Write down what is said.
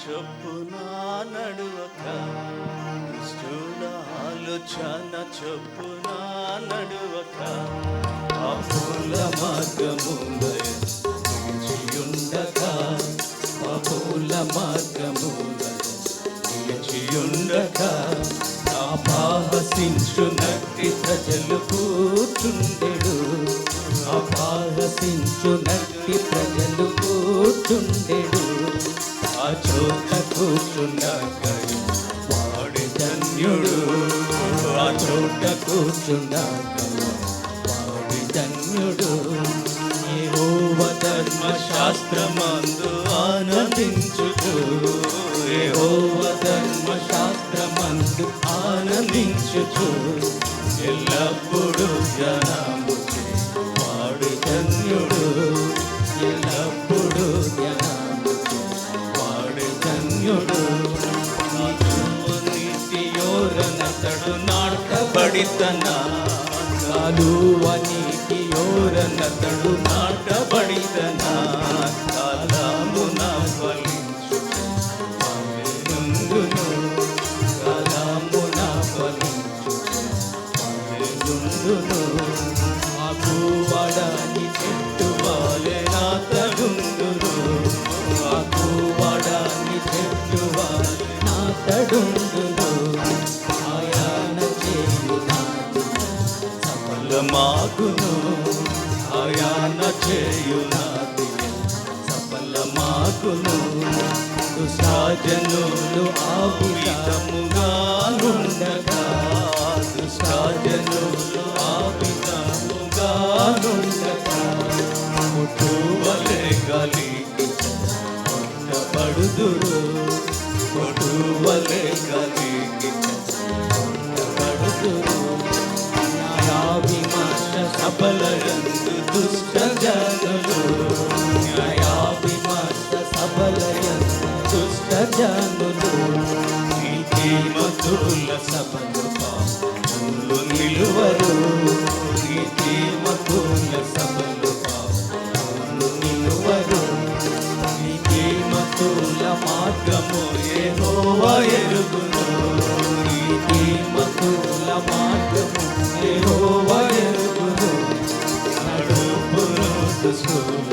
చొప్పున నడువక, దుష్టుల ఆలోచన చొప్పున నడువక, పాపుల మార్గములో నిలిచియుండక, పాపుల మార్గములో నిలిచియుండక, అపహసించునట్టి ప్రజలు కూర్చుండెడు, అపహసించునట్టి ప్రజలు కూర్చుండెడు. ఆ చోట కూర్చుండక వాడి ధన్యుడు, ఆ చోట కూర్చుండక వాడి ధన్యుడు. యెహోవా ధర్మశాస్త్రమందు ఆనందించుచు, యెహోవా ధర్మశాస్త్రమందు ఆనందించుచు, ఎల్లప్పుడూ ధ్యానము చేయువాడు వాడి ధన్యుడు, ఎల్లప్పుడూ ధ్యానము చేయువాడు వాడి ధన్యుడు. నీతియోరనతడు నాటబడితనా, నీతియోరనతడు నాటబడితనా, కాలమున ఫలించు నుండును, కాలమున ఫలించు నుండును. మాకు వాడని చెట్టు వాలే నాతడుండును, మాకు వాడని చెట్టు వాలే నాతడుండును. ఆయన చేయునాది సఫలమాగును, ఆయన చేయునాది సఫలమాగును. దుష్టాజనులు ఆవిధముగా నుండగా, దుష్టాజనులు ఆవిధముగా నుండగా, కొట్టువలే కలిగి కొట్టబడుదురు, కొట్టువలే కలిగి కొట్టబడుదురు. న్యాయావిమర్శ సభలయందు దుష్ట జనులు, న్యాయావిమర్శ సభలయందు దుష్ట జనులు, నీతిమంతుల సభలు పాపులు నిలువరు, నీతిమంతుల సభలు పాపులు నిలువరు. నీతిమంతుల మార్గము యెహోవా ఎరుగును, నీతిమంతుల మార్గము యెహోవా ఎరుగును. నడుపును దుష్టుల